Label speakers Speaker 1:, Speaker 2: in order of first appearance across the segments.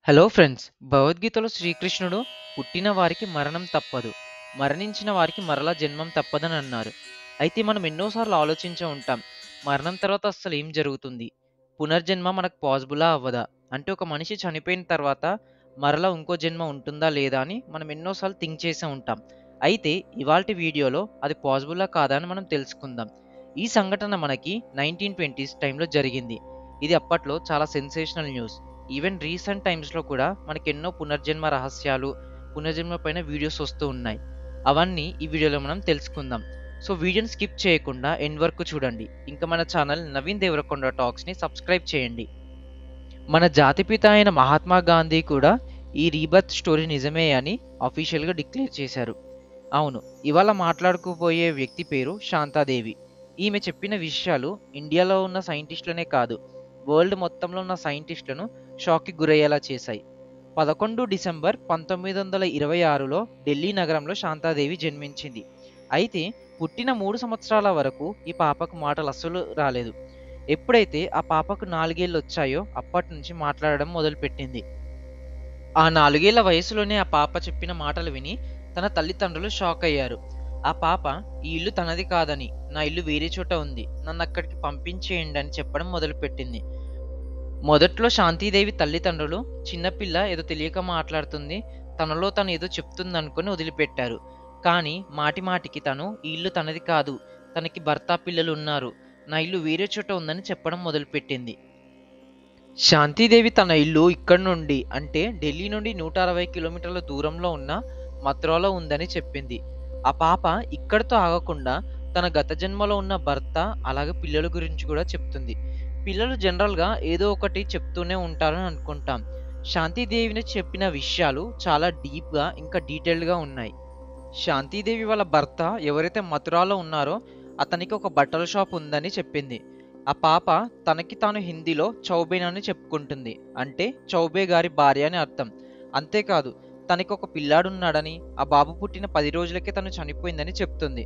Speaker 1: Hello friends, భగవద్గీతలో శ్రీకృష్ణుడు పుట్టిన వారికి మరణం తప్పదు, మరణించిన వారికి మరలా జన్మం తప్పదని అన్నారు. అయితే మనం ఎన్నోసార్లు ఆలోచించే ఉంటాం, మరణం తర్వాత అసలు ఏం జరుగుతుంది, పునర్జన్మ మనకు పాసిబులా అవ్వదా, అంటే ఒక మనిషి చనిపోయిన తర్వాత మరలా ఇంకో జన్మ ఉంటుందా లేదా అని మనం ఎన్నోసార్లు థింక్ చేసే ఉంటాం. అయితే ఇవాల్టి వీడియోలో అది పాసిబులా కాదా అని మనం తెలుసుకుందాం. ఈ సంఘటన మనకి 1920s టైంలో జరిగింది. ఇది అప్పట్లో చాలా సెన్సేషనల్ న్యూస్. ఈవెన్ రీసెంట్ టైమ్స్‌లో కూడా మనకెన్నో పునర్జన్మ రహస్యాలు, పునర్జన్మ పైన వీడియోస్ వస్తూ ఉన్నాయి. అవన్నీ ఈ వీడియోలో మనం తెలుసుకుందాం. సో వీడియోని స్కిప్ చేయకుండా ఎండ్ వరకు చూడండి. ఇంకా మన ఛానల్ నవీన్ దేవరకొండ టాక్స్‌ని సబ్స్క్రైబ్ చేయండి. మన జాతిపిత అయిన మహాత్మా గాంధీ కూడా ఈ రీబర్త్ స్టోరీ నిజమే అని అఫీషియల్‌గా డిక్లేర్ చేశారు. అవును, ఇవాళ మాట్లాడుకోబోయే వ్యక్తి పేరు శాంతాదేవి. ఈమె చెప్పిన విషయాలు ఇండియాలో ఉన్న సైంటిస్టులనే కాదు, వరల్డ్ మొత్తంలో ఉన్న సైంటిస్టులను షాక్‌కి గురయ్యేలా చేశాయి. 11 డిసెంబర్ 1926లో ఢిల్లీ నగరంలో శాంతాదేవి జన్మించింది. అయితే పుట్టిన 3 సంవత్సరాల వరకు ఈ పాపకు మాటలు అస్సలు రాలేదు. ఎప్పుడైతే ఆ పాపకు 4 ఏళ్ళు వచ్చాయో అప్పటి నుంచి మాట్లాడడం మొదలుపెట్టింది. ఆ 4 ఏళ్ల వయసులోనే ఆ పాప చెప్పిన మాటలు విని తన తల్లిదండ్రులు షాక్ అయ్యారు. ఆ పాప ఈ ఇల్లు తనది కాదని, నా ఇల్లు వేరే చోట ఉంది, నన్ను అక్కడికి పంపించేయండి అని చెప్పడం మొదలుపెట్టింది. మొదట్లో శాంతిదేవి తల్లిదండ్రులు చిన్నపిల్ల ఏదో తెలియక మాట్లాడుతుంది, తనలో తను ఏదో చెప్తుందనుకొని వదిలిపెట్టారు. కానీ మాటి మాటికి తను ఈ ఇల్లు తనది కాదు, తనకి భర్త పిల్లలు ఉన్నారు, నా ఇల్లు వేరే చోట ఉందని చెప్పడం మొదలుపెట్టింది. శాంతిదేవి తన ఇల్లు ఇక్కడి నుండి అంటే ఢిల్లీ నుండి 160 కిలోమీటర్ల దూరంలో ఉన్న మథురాలో ఉందని చెప్పింది. ఆ పాప ఇక్కడితో ఆగకుండా తన గత జన్మలో ఉన్న భర్త అలాగే పిల్లల గురించి కూడా చెప్తుంది. పిల్లలు జనరల్గా ఏదో ఒకటి చెప్తూనే ఉంటారని అనుకుంటాం. శాంతిదేవిని చెప్పిన విషయాలు చాలా డీప్గా ఇంకా డీటెయిల్డ్గా ఉన్నాయి. శాంతిదేవి వాళ్ళ భర్త ఎవరైతే మథురాలో ఉన్నారో అతనికి ఒక బట్టల షాప్ ఉందని చెప్పింది. ఆ పాప తనకి తాను హిందీలో చౌబేన్ అని చెప్పుకుంటుంది, అంటే చౌబే గారి భార్య అని అర్థం. అంతేకాదు, తనకి ఒక పిల్లాడున్నాడని, ఆ బాబు పుట్టిన 10 రోజులకే తను చనిపోయిందని చెప్తుంది.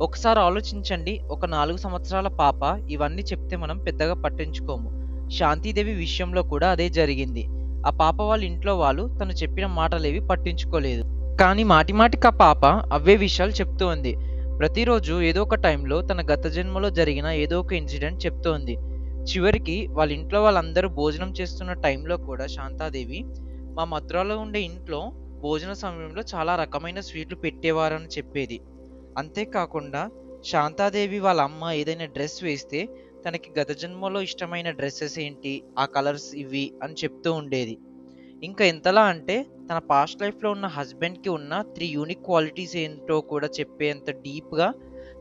Speaker 1: ఒకసారి ఆలోచించండి, ఒక 4 సంవత్సరాల పాప ఇవన్నీ చెప్తే మనం పెద్దగా పట్టించుకోము. శాంతిదేవి విషయంలో కూడా అదే జరిగింది. ఆ పాప వాళ్ళ ఇంట్లో వాళ్ళు తను చెప్పిన మాటలేవి పట్టించుకోలేదు. కానీ మాటిమాటికి ఆ పాప అవే విషయాలు చెప్తూ ఉంది. ప్రతిరోజు ఏదో ఒక టైంలో తన గత జన్మలో జరిగిన ఏదో ఒక ఇన్సిడెంట్ చెప్తూ ఉంది. చివరికి వాళ్ళ ఇంట్లో వాళ్ళందరూ భోజనం చేస్తున్న టైంలో కూడా శాంతాదేవి, మా మథురాలో ఉండే ఇంట్లో భోజన సమయంలో చాలా రకమైన స్వీట్లు పెట్టేవారని చెప్పేది. అంతేకాకుండా శాంతాదేవి వాళ్ళ అమ్మ ఏదైనా డ్రెస్ వేస్తే తనకి గత జన్మలో ఇష్టమైన డ్రెస్సెస్ ఏంటి, ఆ కలర్స్ ఇవి అని చెప్తూ ఉండేది. ఇంకా ఎంతలా అంటే తన పాస్ట్ లైఫ్లో ఉన్న హస్బెండ్కి ఉన్న 3 యూనిక్ క్వాలిటీస్ ఏంటో కూడా చెప్పేంత డీప్గా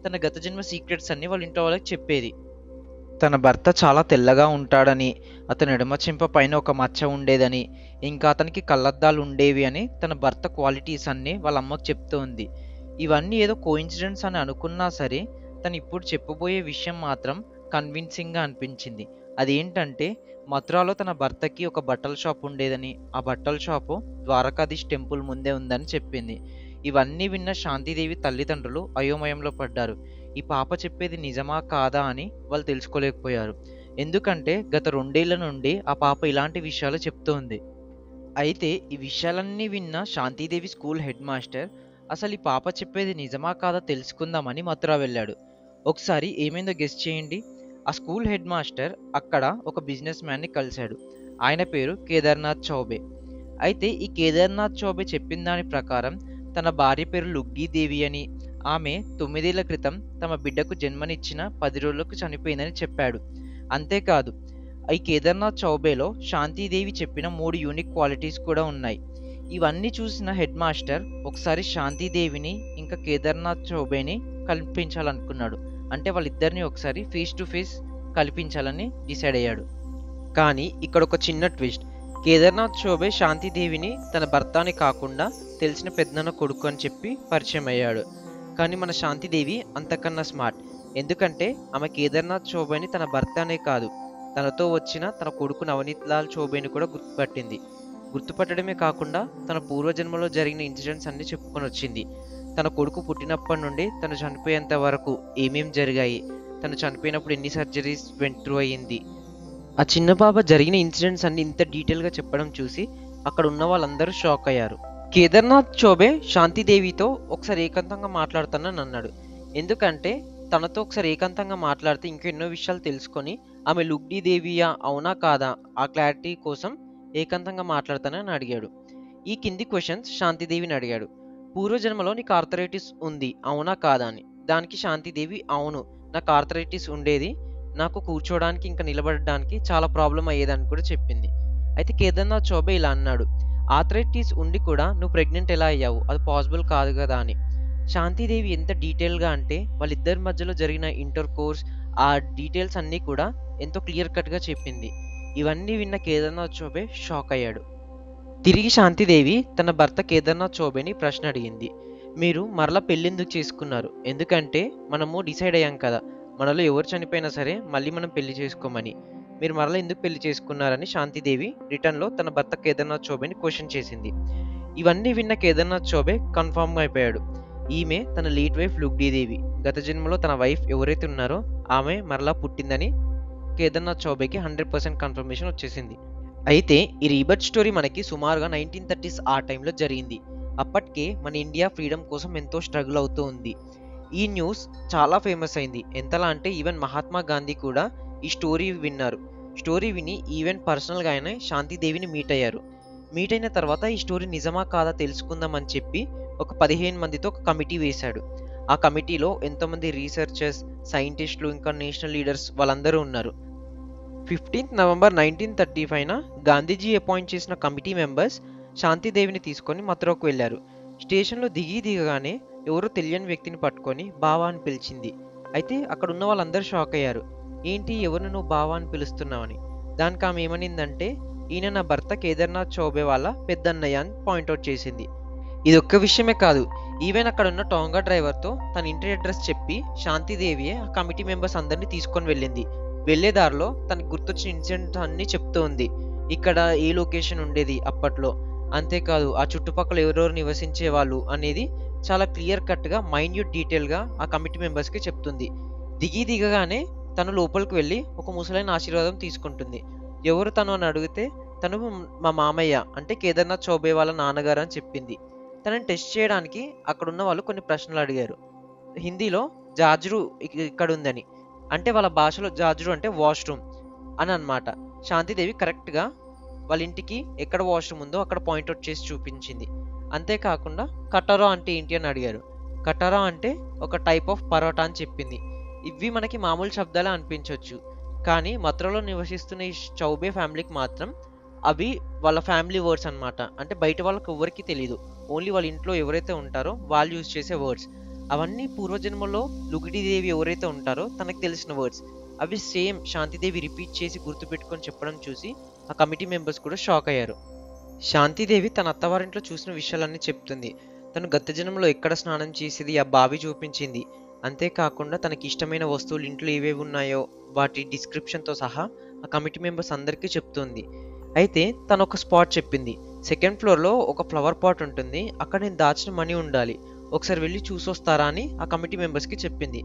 Speaker 1: తన గత జన్మ సీక్రెట్స్ అన్ని వాళ్ళ ఇంట్లో వాళ్ళకి చెప్పేది. తన భర్త చాలా తెల్లగా ఉంటాడని, అతని ఎడమ చెంప పైన ఒక మచ్చ ఉండేదని, ఇంకా అతనికి కళ్ళద్దాలు ఉండేవి అని తన భర్త క్వాలిటీస్ అన్ని వాళ్ళ అమ్మకు చెప్తూ ఉంది. ఇవన్నీ ఏదో కోఇన్సిడెంట్స్ అని అనుకున్నా సరే, తను ఇప్పుడు చెప్పబోయే విషయం మాత్రం కన్విన్సింగ్గా అనిపించింది. అదేంటంటే మథురాలో తన భర్తకి ఒక బట్టల షాప్ ఉండేదని, ఆ బట్టల షాపు ద్వారకాధీష్ టెంపుల్ ముందే ఉందని చెప్పింది. ఇవన్నీ విన్న శాంతిదేవి తల్లిదండ్రులు అయోమయంలో పడ్డారు. ఈ పాప చెప్పేది నిజమా కాదా అని వాళ్ళు తెలుసుకోలేకపోయారు. ఎందుకంటే గత 2 ఏళ్ల నుండి ఆ పాప ఇలాంటి విషయాలు చెప్తూ ఉంది. అయితే ఈ విషయాలన్నీ విన్న శాంతిదేవి స్కూల్ హెడ్ మాస్టర్ అసలు ఈ పాప చెప్పేది నిజమా కాదా తెలుసుకుందామని మథుర వెళ్ళాడు. ఒకసారి ఏమైందో గెస్ చేయండి. ఆ స్కూల్ హెడ్ మాస్టర్ అక్కడ ఒక బిజినెస్ మ్యాన్ని కలిశాడు. ఆయన పేరు కేదార్నాథ్ చౌబే. అయితే ఈ కేదార్నాథ్ చౌబే చెప్పిన దాని ప్రకారం తన భార్య పేరు లుగ్గీదేవి అని, ఆమె 9 ఏళ్ల క్రితం తమ బిడ్డకు జన్మనిచ్చిన 10 రోజులకు చనిపోయిందని చెప్పాడు. అంతేకాదు, ఈ కేదార్నాథ్ చౌబేలో శాంతిదేవి చెప్పిన 3 యూనిక్ క్వాలిటీస్ కూడా ఉన్నాయి. ఇవన్నీ చూసిన హెడ్ మాస్టర్ ఒకసారి శాంతిదేవిని ఇంకా కేదార్నాథ్ చౌబేని కల్పించాలనుకున్నాడు. అంటే వాళ్ళిద్దరిని ఒకసారి ఫేస్ టు ఫేస్ కల్పించాలని డిసైడ్ అయ్యాడు. కానీ ఇక్కడ ఒక చిన్న ట్విస్ట్. కేదార్నాథ్ చౌబే శాంతిదేవిని తన భర్త అని కాకుండా తెలిసిన పెద్దనాన్న కొడుకు అని చెప్పి పరిచయం అయ్యాడు. కానీ మన శాంతిదేవి అంతకన్నా స్మార్ట్. ఎందుకంటే ఆమె కేదార్నాథ్ చౌబేని తన భర్త అనే కాదు, తనతో వచ్చిన తన కొడుకు నవనీత్ లాల్ చౌబేని కూడా గుర్తుపట్టింది. గుర్తుపట్టడమే కాకుండా తన పూర్వజన్మలో జరిగిన ఇన్సిడెంట్స్ అన్ని చెప్పుకొని వచ్చింది. తన కొడుకు పుట్టినప్పటి నుండి తను చనిపోయేంత వరకు ఏమేం జరిగాయి, తను చనిపోయినప్పుడు ఎన్ని సర్జరీస్ వెంట్ త్రూ అయ్యింది, ఆ చిన్న పాప జరిగిన ఇన్సిడెంట్స్ అన్ని ఇంత డీటెయిల్గా చెప్పడం చూసి అక్కడ ఉన్న వాళ్ళందరూ షాక్ అయ్యారు. కేదార్నాథ్ చౌబే శాంతిదేవితో ఒకసారి ఏకాంతంగా మాట్లాడతానని అన్నాడు. ఎందుకంటే తనతో ఒకసారి ఏకాంతంగా మాట్లాడితే ఇంకెన్నో విషయాలు తెలుసుకొని ఆమె లుగ్డీ దేవియా అవునా కాదా ఆ క్లారిటీ కోసం ఏకాంతంగా మాట్లాడతానని అడిగాడు. ఈ కింది క్వశ్చన్స్ శాంతిదేవిని అడిగాడు. పూర్వజన్మలో నీకు ఆర్థరైటిస్ ఉంది అవునా కాదా అని. దానికి శాంతిదేవి అవును, నాకు ఆర్థరైటిస్ ఉండేది, నాకు కూర్చోవడానికి ఇంకా నిలబడడానికి చాలా ప్రాబ్లం అయ్యేదని కూడా చెప్పింది. అయితే కేదార్నాథ్ చౌబే ఇలా అన్నాడు, ఆర్థరైటిస్ ఉండి కూడా నువ్వు ప్రెగ్నెంట్ ఎలా అయ్యావు, అది పాసిబుల్ కాదు కదా అని. శాంతిదేవి ఎంత డీటెయిల్గా అంటే వాళ్ళిద్దరి మధ్యలో జరిగిన ఇంటర్ కోర్స్ ఆ డీటెయిల్స్ అన్నీ కూడా ఎంతో క్లియర్ కట్గా చెప్పింది. ఇవన్నీ విన్న కేదార్నాథ్ చౌబే షాక్ అయ్యాడు. తిరిగి శాంతిదేవి తన భర్త కేదార్నాథ్ చౌబేని ప్రశ్న అడిగింది, మీరు మరలా పెళ్ళెందుకు చేసుకున్నారు? ఎందుకంటే మనము డిసైడ్ అయ్యాం కదా, మనలో ఎవరు చనిపోయినా సరే మళ్ళీ మనం పెళ్లి చేసుకోమని. మీరు మరలా ఎందుకు పెళ్లి చేసుకున్నారని శాంతిదేవి రిటర్న్లో తన భర్త కేదార్నాథ్ చౌబేని క్వశ్చన్ చేసింది. ఇవన్నీ విన్న కేదార్నాథ్ చౌబే కన్ఫామ్గా అయిపోయాడు. ఈమె తన లేట్ వైఫ్ లుగ్డీదేవి, గత జన్మలో తన వైఫ్ ఎవరైతే ఉన్నారో ఆమె మరలా పుట్టిందని కేదార్నాథ్ చౌబేకి 100% కన్ఫర్మేషన్ వచ్చేసింది. అయితే ఈ రీబర్త్ స్టోరీ మనకి సుమారుగా 1930s ఆ టైంలో జరిగింది. అప్పటికే మన ఇండియా ఫ్రీడమ్ కోసం ఎంతో స్ట్రగుల్ అవుతూ ఉంది. ఈ న్యూస్ చాలా ఫేమస్ అయింది. ఎంతలా అంటే ఈవెన్ మహాత్మా గాంధీ కూడా ఈ స్టోరీ విన్నారు. స్టోరీ విని ఈవెన్ పర్సనల్గా ఆయన శాంతిదేవిని మీట్ అయ్యారు. మీట్ అయిన తర్వాత ఈ స్టోరీ నిజమా కాదా తెలుసుకుందామని చెప్పి ఒక 15 మందితో ఒక కమిటీ వేశాడు. ఆ కమిటీలో ఎంతోమంది రీసెర్చర్స్, సైంటిస్టులు, ఇంకా నేషనల్ లీడర్స్ వాళ్ళందరూ ఉన్నారు. 15th November 1935న గాంధీజీ అపాయింట్ చేసిన కమిటీ మెంబర్స్ శాంతిదేవిని తీసుకొని మథురకు వెళ్ళారు. స్టేషన్లో దిగగానే ఎవరో తెలియని వ్యక్తిని పట్టుకొని బావా అని పిలిచింది. అయితే అక్కడ ఉన్న వాళ్ళందరూ షాక్ అయ్యారు. ఏంటి, ఎవరిని నువ్వు బావా అని పిలుస్తున్నావని. దానికి ఆమె ఏమనిందంటే, ఈయన నా భర్త కేదార్నాథ్ చౌబే వాళ్ళ పెద్దన్నయ్య అని పాయింట్అవుట్ చేసింది. ఇది ఒక్క విషయమే కాదు, ఈవెన్ అక్కడ ఉన్న టాంగా డ్రైవర్తో తన ఇంటి అడ్రస్ చెప్పి శాంతిదేవియే ఆ కమిటీ మెంబర్స్ అందరినీ తీసుకొని వెళ్ళింది. వెళ్లేదారిలో తనకు గుర్తొచ్చిన ఇన్సిడెంట్ అన్ని చెప్తూ ఉంది. ఇక్కడ ఏ లొకేషన్ ఉండేది అప్పట్లో, అంతేకాదు ఆ చుట్టుపక్కల ఎవరెవరు నివసించే వాళ్ళు అనేది చాలా క్లియర్ కట్గా మైన్యూట్ డీటెయిల్గా ఆ కమిటీ మెంబర్స్కి చెప్తుంది. దిగగానే తను లోపలికి వెళ్ళి ఒక ముసలైన ఆశీర్వాదం తీసుకుంటుంది. ఎవరు తను అని అడిగితే తను మా మామయ్య అంటే కేదార్నాథ్ చౌబే వాళ్ళ నాన్నగారు అని చెప్పింది. తనని టెస్ట్ చేయడానికి అక్కడున్న వాళ్ళు కొన్ని ప్రశ్నలు అడిగారు. హిందీలో జాజ్రు ఇక్కడ ఉందని, అంటే వాళ్ళ భాషలో జాజ్రు అంటే వాష్రూమ్ అని అన్నమాట. శాంతిదేవి కరెక్ట్గా వాళ్ళ ఇంటికి ఎక్కడ వాష్రూమ్ ఉందో అక్కడ పాయింట్అవుట్ చేసి చూపించింది. అంతేకాకుండా కటారా అంటే ఏంటి అని అడిగారు. కటారా అంటే ఒక టైప్ ఆఫ్ పరోటా అని చెప్పింది. ఇవి మనకి మామూలు శబ్దాలే అనిపించవచ్చు, కానీ మథురలో నివసిస్తున్న ఈ చౌబే ఫ్యామిలీకి మాత్రం అవి వాళ్ళ ఫ్యామిలీ వర్డ్స్ అనమాట. అంటే బయట వాళ్ళకి ఎవరికి తెలియదు, ఓన్లీ వాళ్ళ ఇంట్లో ఎవరైతే ఉంటారో వాళ్ళు యూజ్ చేసే వర్డ్స్. అవన్నీ పూర్వజన్మలో లుగ్డీదేవి ఎవరైతే ఉంటారో తనకు తెలిసిన వర్డ్స్. అవి సేమ్ శాంతిదేవి రిపీట్ చేసి గుర్తుపెట్టుకొని చెప్పడం చూసి ఆ కమిటీ మెంబర్స్ కూడా షాక్ అయ్యారు. శాంతిదేవి తన అత్తవారింట్లో చూసిన విషయాలన్నీ చెప్తుంది. తను గత జన్మలో ఎక్కడ స్నానం చేసేది ఆ బావి చూపించింది. అంతేకాకుండా తనకి ఇష్టమైన వస్తువులు ఇంట్లో ఏవేవి ఉన్నాయో వాటి డిస్క్రిప్షన్తో సహా ఆ కమిటీ మెంబర్స్ అందరికీ చెప్తుంది. అయితే తను ఒక స్పాట్ చెప్పింది. 2nd ఫ్లోర్లో ఒక ఫ్లవర్ పాట్ ఉంటుంది, అక్కడ నేను దాచిన మనీ ఉండాలి, ఒకసారి వెళ్ళి చూసొస్తారా అని ఆ కమిటీ మెంబర్స్కి చెప్పింది.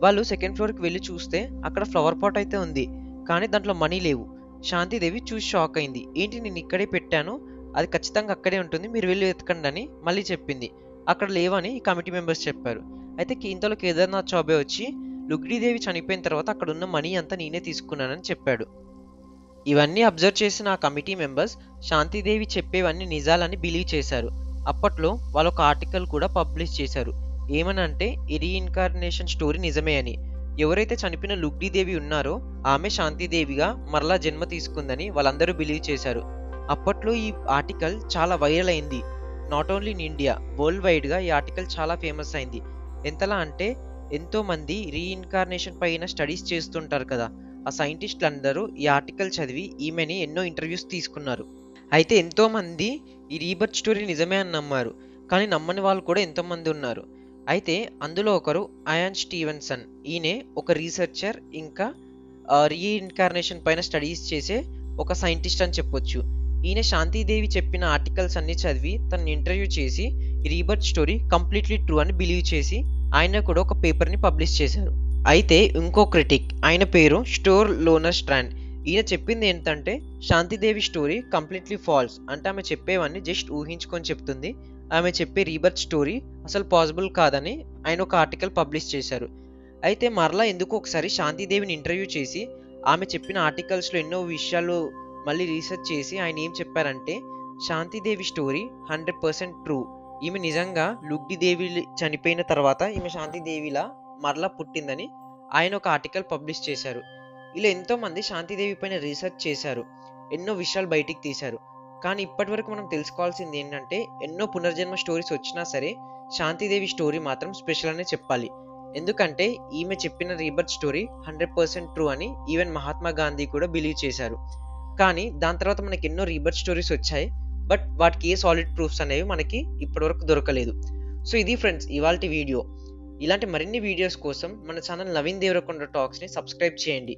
Speaker 1: వాళ్ళు 2nd ఫ్లోర్కి వెళ్ళి చూస్తే అక్కడ ఫ్లవర్ పాట్ అయితే ఉంది, కానీ దాంట్లో మనీ లేవు. శాంతిదేవి చూసి షాక్ అయింది. ఏంటి, నేను ఇక్కడే పెట్టాను, అది ఖచ్చితంగా అక్కడే ఉంటుంది, మీరు వెళ్ళి వెతకండి అని మళ్ళీ చెప్పింది. అక్కడ లేవని ఈ కమిటీ మెంబర్స్ చెప్పారు. అయితే ఇంతలో కేదార్నాథ్ చౌబే వచ్చి లుగ్డీదేవి చనిపోయిన తర్వాత అక్కడ ఉన్న మనీ అంతా నేనే తీసుకున్నానని చెప్పాడు. ఇవన్నీ అబ్జర్వ్ చేసిన ఆ కమిటీ మెంబర్స్ శాంతిదేవి చెప్పేవన్నీ నిజాలని బిలీవ్ చేశారు. అప్పట్లో వాళ్ళు ఒక ఆర్టికల్ కూడా పబ్లిష్ చేశారు. ఏమనంటే ఈ రీఇన్కార్నేషన్ స్టోరీ నిజమే అని. ఎవరైతే చనిపోయిన లుగ్డీదేవి ఉన్నారో ఆమె శాంతిదేవిగా మరలా జన్మ తీసుకుందని వాళ్ళందరూ బిలీవ్ చేశారు. అప్పట్లో ఈ ఆర్టికల్ చాలా వైరల్ అయింది. Not only in India, world వైడ్గా ఈ ఆర్టికల్ చాలా ఫేమస్ అయింది. ఎంతలా అంటే ఎంతోమంది రీఇన్కార్నేషన్ పైన స్టడీస్ చేస్తుంటారు కదా, ఆ సైంటిస్టులు అందరూ ఈ ఆర్టికల్ చదివి ఈమెని ఎన్నో ఇంటర్వ్యూస్ తీసుకున్నారు. అయితే ఎంతోమంది ఈ రీబర్త్ స్టోరీ నిజమే అని నమ్మారు, కానీ నమ్మని వాళ్ళు కూడా ఎంతోమంది ఉన్నారు. అయితే అందులో ఒకరు అయాన్ స్టీవెన్సన్. ఈయనే ఒక రీసెర్చర్, ఇంకా రీఇన్కార్నేషన్ పైన స్టడీస్ చేసే ఒక సైంటిస్ట్ అని చెప్పొచ్చు. ఈయన శాంతిదేవి చెప్పిన ఆర్టికల్స్ అన్ని చదివి తనని ఇంటర్వ్యూ చేసి రీబర్త్ స్టోరీ కంప్లీట్లీ ట్రూ అని బిలీవ్ చేసి ఆయన కూడా ఒక పేపర్ని పబ్లిష్ చేశారు. అయితే ఇంకో క్రిటిక్, ఆయన పేరు స్టోర్ లోనర్ స్ట్రాండ్.
Speaker 2: ఈయన చెప్పింది ఏంటంటే శాంతిదేవి స్టోరీ కంప్లీట్లీ ఫాల్స్, అంటే ఆమె చెప్పేవన్నీ జస్ట్ ఊహించుకొని చెప్తుంది. ఆమె చెప్పే రీబర్త్ స్టోరీ అసలు పాసిబుల్ కాదని ఆయన ఒక ఆర్టికల్ పబ్లిష్ చేశారు. అయితే మరలా ఎందుకో ఒకసారి శాంతిదేవిని ఇంటర్వ్యూ చేసి ఆమె చెప్పిన ఆర్టికల్స్లో ఎన్నో విషయాలు మళ్ళీ రీసెర్చ్ చేసి ఆయన ఏం చెప్పారంటే శాంతిదేవి స్టోరీ 100% ట్రూ. ఈమె నిజంగా లుగ్డిదేవి చనిపోయిన తర్వాత ఈమె శాంతిదేవిలా మరలా పుట్టిందని ఆయన ఒక ఆర్టికల్ పబ్లిష్ చేశారు. ఇలా ఎంతోమంది శాంతిదేవి పైన రీసెర్చ్ చేశారు, ఎన్నో విషయాలు బయటికి తీశారు. కానీ ఇప్పటివరకు మనం తెలుసుకోవాల్సింది ఏంటంటే ఎన్నో పునర్జన్మ స్టోరీస్ వచ్చినా సరే శాంతిదేవి స్టోరీ మాత్రం స్పెషల్ అనే చెప్పాలి. ఎందుకంటే ఈమె చెప్పిన రీబర్త్ స్టోరీ 100% ట్రూ అని ఈవెన్ మహాత్మా గాంధీ కూడా బిలీవ్ చేశారు. కానీ దాని తర్వాత మనకి ఎన్నో రీబర్త్ స్టోరీస్ వచ్చాయి, బట్ వాటికి ఏ సాలిడ్ ప్రూఫ్స్ అనేవి మనకి ఇప్పటివరకు దొరకలేదు. సో ఇది ఫ్రెండ్స్ ఇవాల్టి వీడియో. ఇలాంటి మరిన్ని వీడియోస్ కోసం మన ఛానల్ నవీన్ దేవరకొండ టాక్స్ని సబ్స్క్రైబ్ చేయండి.